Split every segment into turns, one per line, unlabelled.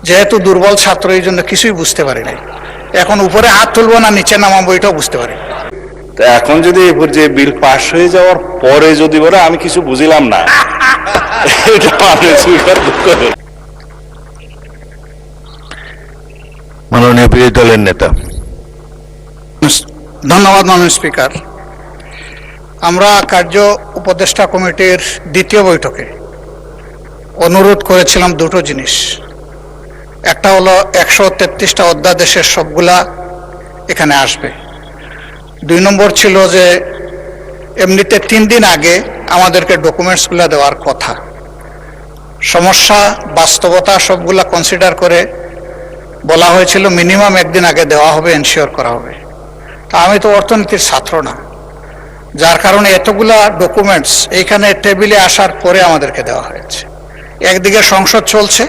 যেহেতু দুর্বল ছাত্র এই জন্য কিছুই বুঝতে পারি নাই। এখন উপরে হাত তুলবো না নিচে নামাবো এটাও বুঝতে পারি।
তো এখন যদি এই পর্যায়ে বিল পাশ হয়ে যাওয়ার পরে যদি বলে আমি কিছু বুঝিলাম না, এটা আমি স্বীকার করি।
মাননীয় বিরোধী দলের নেতা।
ধন্যবাদ মাননীয় স্পিকার। আমরা কার্য উপদেষ্টা কমিটির দ্বিতীয় বৈঠকে অনুরোধ করেছিলাম দুটো জিনিস। একটা হলো 133টা অধ্যাদেশের সবগুলা এখানে আসবে। 2 নম্বর ছিল যে এমনিতে 3 দিন আগে আমাদেরকে ডকুমেন্টসগুলো দেওয়ার কথা। সমস্যা বাস্তবতা সবগুলা কনসিডার করে বলা হয়েছিল মিনিমাম 1 দিন আগে দেওয়া হবে, এনশিওর করা হবে। তা আমি তো অর্থনীতির ছাত্র না, যার কারণে এতগুলা ডকুমেন্টস এইখানে টেবিলে আসার পরে আমাদেরকে দেওয়া হয়েছে। একদিকে সংসদ চলছে,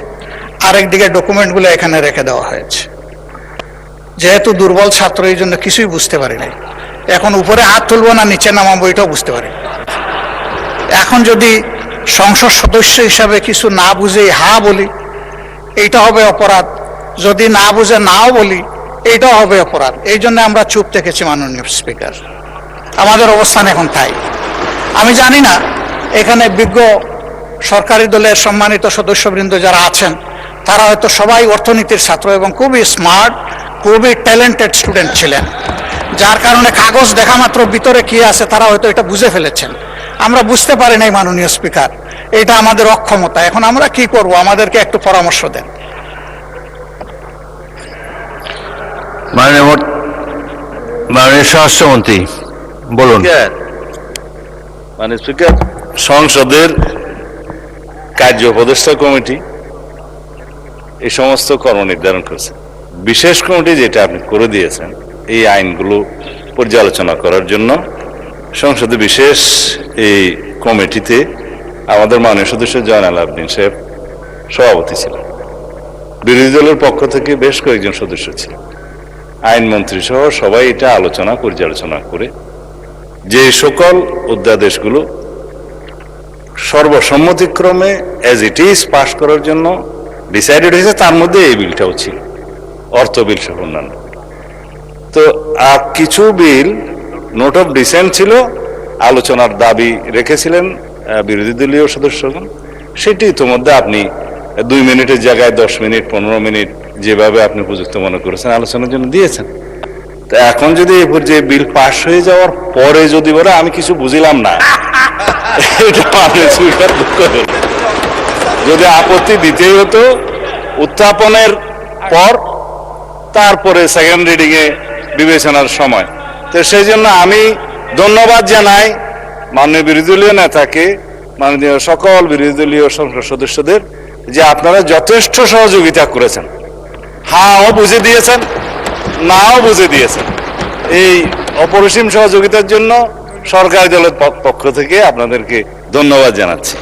আরেকদিকে ডকুমেন্টগুলো এখানে রেখে দেওয়া হয়েছে। যেহেতু দুর্বল ছাত্র এই জন্য কিছুই বুঝতে পারি নাই। এখন উপরে হাত তুলবো না নিচে নামাবো এটাও বুঝতে পারি। এখন যদি সংসদ সদস্য হিসাবে কিছু না বুঝে হা বলি এইটা হবে অপরাধ, যদি না বুঝে নাও বলি এইটাও হবে অপরাধ। এই জন্য আমরা চুপ থেকেছি মাননীয় স্পিকার। আমাদের অবস্থান এখন তাই। আমি জানি না এখানে বিজ্ঞ সরকারি দলের সম্মানিত সদস্যবৃন্দ যারা আছেন তারা হয়তো সবাই অর্থনীতির ছাত্র এবং খুবই স্মার্ট, খুবই ট্যালেন্টেড স্টুডেন্ট ছিলেন, যার কারণে কাগজ দেখা মাত্র ভিতরে কি আছে তারা হয়তো এটা বুঝে ফেলেছেন। আমরা বুঝতে পারি নাই মাননীয় স্পিকার, এটা আমাদের অক্ষমতা। এখন আমরা কি করব, আমাদেরকে একটু পরামর্শ দেন।
মাননীয় স্বরাষ্ট্রমন্ত্রী বলুন।
মানে স্পিকার, সংসদের কার্য উপদেষ্টা কমিটি এই সমস্ত কর্ম নির্ধারণ করেছে। বিশেষ কমিটি যেটা আপনি করে দিয়েছেন এই আইনগুলো পর্যালোচনা করার জন্য সংসদে বিশেষ এই কমিটিতে আমাদের মাননীয় সদস্য জয়নাল আবদিন সাহেব সভাপতি ছিলেন। বিরোধী দলের পক্ষ থেকে বেশ কয়েকজন সদস্য ছিলেন, আইনমন্ত্রী সহ সবাই এটা আলোচনা পর্যালোচনা করে যে সকল অধ্যাদেশগুলো সর্বসম্মতিক্রমে এজ ইট ইজ পাস করার জন্য ডিসাইডেড হয়েছে তার মধ্যে এই বিলটাও ছিল, অর্থ বিল সহ অন্যান্য। তো কিছু বিল নোট অফ ডিসেন্ট ছিল, আলোচনার দাবি রেখেছিলেন বিরোধী দলীয় সদস্যগণ। সেটি ইতিমধ্যে আপনি 2 মিনিটের জায়গায় 10 মিনিট 15 মিনিট যেভাবে আপনি উপযুক্ত মনে করেছেন আলোচনার জন্য দিয়েছেন। তো এখন যদি এই পর্যায়ে বিল পাশ হয়ে যাওয়ার পরে যদি বলে আমি কিছু বুঝিলাম না, এটা আমি স্বীকার করি। যদি আপত্তি দিতেই হতো উত্থাপনের পর, তারপরে সেকেন্ড রিডিং এ বিবেচনার সময়। তো সেই জন্য আমি ধন্যবাদ জানাই মাননীয় বিরোধী দলীয় নেতাকে, মাননীয় সকল বিরোধী দলীয় সংসদ সদস্যদের যে আপনারা যথেষ্ট সহযোগিতা করেছেন। হাও বুঝে দিয়েছেন, নাও বুঝে দিয়েছেন। এই অপরিসীম সহযোগিতার জন্য সরকারি দলের পক্ষ থেকে আপনাদেরকে ধন্যবাদ জানাচ্ছি।